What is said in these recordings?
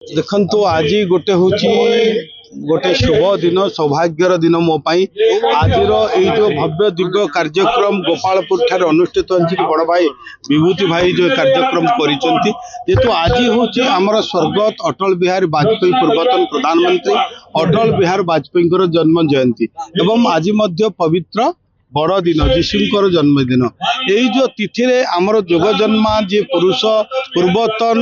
देखंतु आज गोटे हूँ गोटे शुभ दिन सौभाग्यर दिन मो आज जो भव्य दिव्य कार्यक्रम गोपालपुर ठारे अनुष्ठित हो बड़ भाई विभूति भाई जो कार्यक्रम करेतु आज हूँ आमर स्वर्गत अटल बिहारी वाजपेयी पूर्वतन प्रधानमंत्री अटल बिहारी वाजपेयी जन्म जयंती एवं आज पवित्र बड़ दिन जीशुकर जन्मदिन यही जो तिथि रे आमर जोग जन्मा जी पुरुष पूर्वतन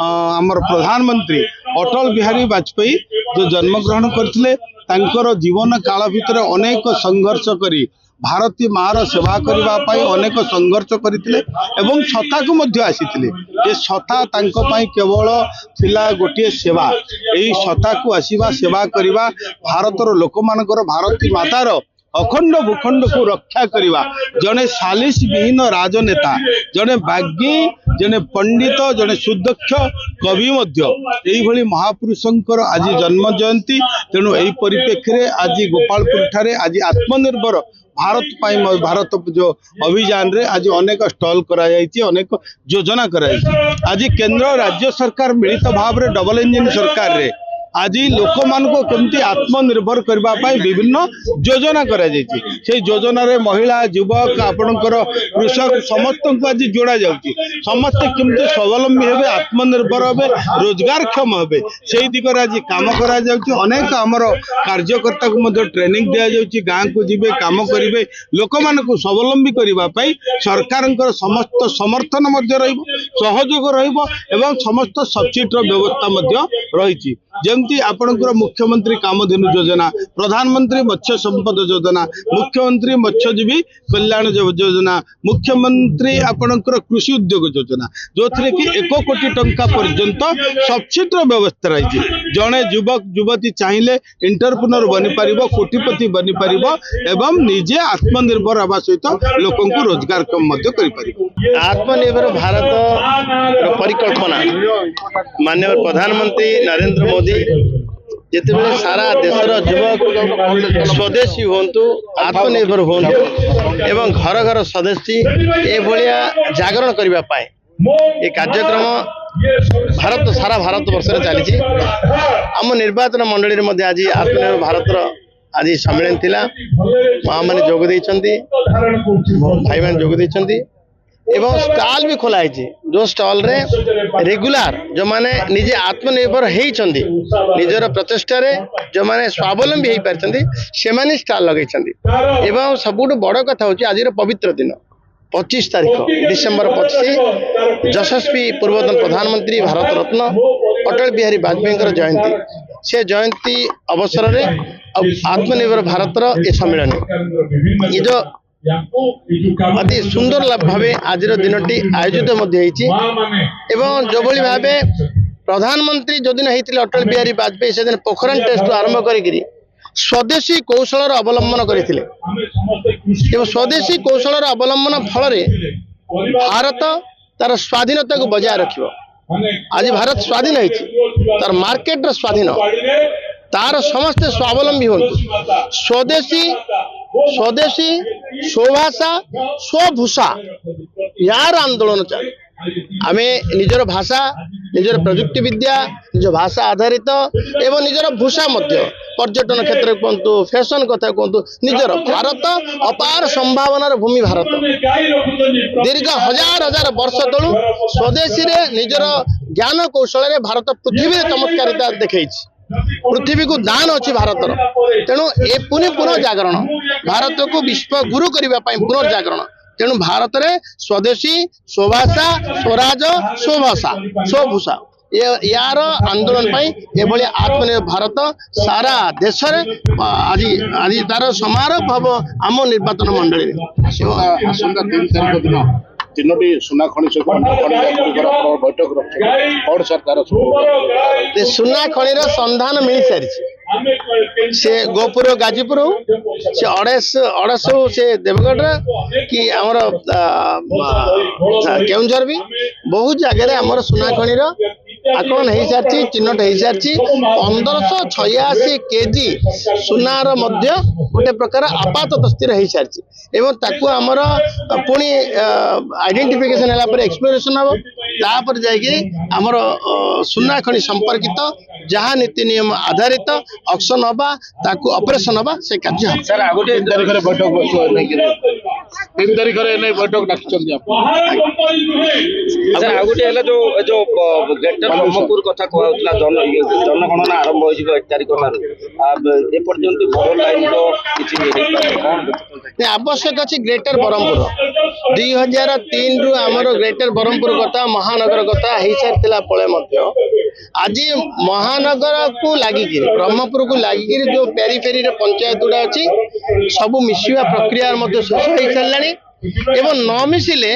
आमर प्रधानमंत्री अटल बिहारी वाजपेयी जो जन्म ग्रहण करथिले तांकर जीवन काल भितर अनेक संघर्ष करी भारती मार सेवा करने अनेक संघर्ष करते एवं छता को मध्य आसीथिले ये छता तांको पई केवल थिला गोटे सेवा यही छता को आसीबा सेवा करवा भारतर लोक मानकर भारती मातार अखंड भूखंड को रक्षा करवा जड़े सालिस विहीन राजनेता जड़े बागी जड़े पंडित जड़े सुदक्ष कवि यही महापुरुषंकर आज जन्म जयंती तेणु यही परिप्रेक्षी आज गोपालपुर ठारे आज आत्मनिर्भर भारत जो अभियान रे आज अनेक स्टॉल अनेक योजना आज केंद्र राज्य सरकार मिलित भाव में डबल इंजिन सरकार रे आज लोक मान केमती आत्मनिर्भर करने विभिन्न योजना से योजना रे महिला युवक आपणकर कृषक समस्त को आज जोड़ा जाउची समस्ते केमती स्वावलंबी हेबे आत्मनिर्भर हेबे रोजगारक्षम हेबे से दिगरे आज काम करा जाउची अनेक आमर कार्यकर्ता को मध्य ट्रेनिंग दिया जाउची गाँ को जिबे काम करिवे लोक मान को स्वावलंबी करबा पई सरकारनकर समस्त समर्थन मध्य रहिबो सहयोग रहिबो एवं समस्त सब्सिडी व्यवस्था मध्य रहिची जमती आपणकर मुख्यमंत्री कामधेनु योजना प्रधानमंत्री मत्स्य संपद योजना मुख्यमंत्री मत्स्यजीवी कल्याण योजना मुख्यमंत्री आपणकर कृषि उद्योग योजना जो थे कि 1 कोटी टंका पर्यंत सब्सिडी व्यवस्था रही जड़े युवक युवती चाहिए इंटरप्रेन्योर बनी पार कोटिपति बनी पार एवं निजे आत्मनिर्भर हवा सहित लोक रोजगार कम आत्मनिर्भर भारत परिकल्पना माननीय प्रधानमंत्री नरेंद्र मोदी जिते सारा देशर युवक स्वदेशी हूँ आत्मनिर्भर हूँ एवं घर घर स्वदेशी ये जागरण करने ये कार्यक्रम भारत सारा भारत वर्ष चली आम निर्वाचन मंडली में आज आत्मनिर्भर भारत आज सम्मेलन थिला माँ मैंने जोग भाई मैंने जोग एवं स्टॉल भी खोला है जो स्टॉल रे रेगुलर जो माने निजे आत्मनिर्भर होती निजर प्रचेषा जो माने स्वावलंबी हो पार्टी से माने स्टॉल लगे एवं सबुठ बड़ कथा हूँ आज पवित्र दिन 25 तारीख डिसेम्बर 25 यशस्वी पूर्वतन प्रधानमंत्री भारत रत्न अटल बिहारी वाजपेयी जयंती से जयंती अवसर में आत्मनिर्भर भारत ये सम्मेलन ये जो अति सुंदर भाव आज दिन आयोजित एवं जो भाव प्रधानमंत्री जो दिन होते अटल बिहारी वाजपेयी से दिन पोखरण टेस्ट आरंभ कर स्वदेशी कौशल अवलंबन करते स्वदेशी कौशल अवलंबन फल भारत तार स्वाधीनता को बजाय रख आज भारत स्वाधीन तार मार्केट स्वाधीन तार समस्ते स्वावलंबी हूँ स्वदेशी स्वदेशी स्वभाषा स्वभूषा यार आंदोलन चले आम निजर भाषा निजर प्रजुक्ति विद्या निज भाषा आधारित एवं निजर भूषा पर्यटन क्षेत्र कहतु फैशन कथा कहतु निजर भारत अपार संभावनार भूमि भारत दीर्घ हजार हजार वर्ष तलु स्वदेशी रे निजर ज्ञान कौशल भारत पृथ्वी चमत्कारिता देखी पृथ्वी को दान अच्छी भारत तेणु ए पुनः जागरण भारत को विश्व गुरु करने पुनर्जागरण तेणु भारत में स्वदेशी स्वभाषा स्वराज स्वभाषा स्वभूषा यार आंदोलन ये आत्मनिर्भर भारत सारा देश आज आज तार समारोह हम आम निर्वाचन मंडली तीनोटी सुना खनि बैठक रखा सरकार सुना खनिर संधान मिल सारी से गोपुर गाजीपुर से अड़सू से देवगढ़ कि आमर केउंझर भी बहुत जगह आमर सुना खनिर आकलन हो सारी चिन्हट हो सारी 1586 केजी सुनार गोटे प्रकार आपात स्थिर हो सारी एवं ताकू आमर पुणी आइडेंटिफिकेशन है एक्सप्लोरेशन हम तापर जाइए आमर सुना खनि संपर्कित जहाँ नीति नियम आधारित ऑक्शन हवा ताकू ऑपरेशन हवा से कार्य हम सर आगोटे 3 तारिख रे बैठक बसो 3 तारिख रे नै बैठक डाकचंदी आप सर आगोटे हला जो जो ग्रेटर ब्रह्मपुर कथा कहउतला जनगणना आरंभ हो जिवो 1 तारिख ठारू ए पर्यंत बड़ लाइन तो किछि नहीं आवश्यक अच्छी ग्रेटर ब्रह्मपुर 2003 रु आमर ग्रेटर ब्रह्मपुर कथा महानगर कथा हो सारी पड़े आज महानगर को लगिकी ब्रह्मपुर को लगिकी जो पेरीफेरी पंचायत गुड़ा अच्छी सब मिसिवा प्रक्रिया शेष हो सारे एवं न मिसिले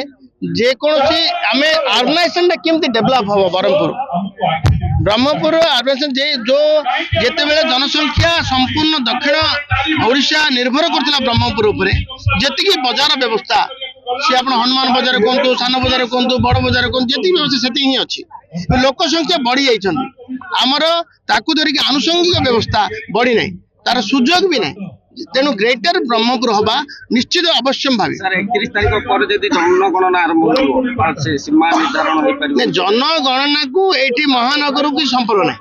जेकोसी आम अर्गनाइजेशन केमती डेभलप हम ब्रह्मपुर अर्गनाइजेशन जो जिते बड़े जनसंख्या संपूर्ण दक्षिण ओडिशा निर्भर करथिला ब्रह्मपुर उपरे जेतिकी बाजार व्यवस्था सी आप हनुमान बजार कहतु सान बजार कहतु बड़ बजार कहतु जी व्यवस्था से ही अच्छी लोक संख्या बढ़ी जाइछन आमर ताकू धरिक आनुषंगिक व्यवस्था बढ़ी नहीं तार सुजोग भी नहीं तेणु ग्रेटर ब्रह्मपुर हवा निश्चित अवश्यम भावी सर 31 तारिख पर जदि जनगणना आरंभ हो से सीमा निर्धारण हो पारि जनगणना को एठी महानगर की संपर्क नहीं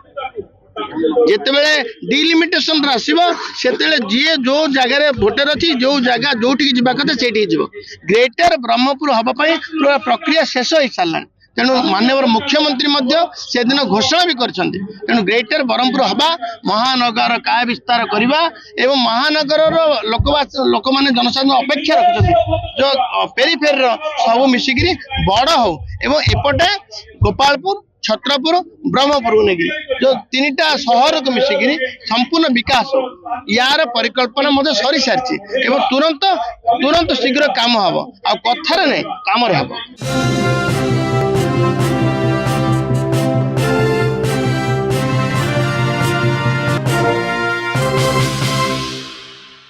जितेबले डिलिमिटेशन आसो से जी जो जगह भोटर अच्छी जो जगह जो जावा कथा से ग्रेटर ब्रह्मपुर हवाई पूरा प्रक्रिया शेष हो सारा तेणु माननीय मुख्यमंत्री से दिन घोषणा भी करछन्ति तेणु ग्रेटर ब्रह्मपुर हवा महानगर काय विस्तार करवा एवं महानगर लोक माने जनसाधारण अपेक्षा रखुछन्ति जो पेरीफेर सब मिसिकी बड़ हो एवं एपटे गोपालपुर छत्रपुर ब्रह्मपुर को लेकिन जो 3टा सहर को मिसिकी संपूर्ण विकास यार परिकल्पना सरी सारी एवं तुरंत शीघ्र काम हम आ कथार नहीं काम हम।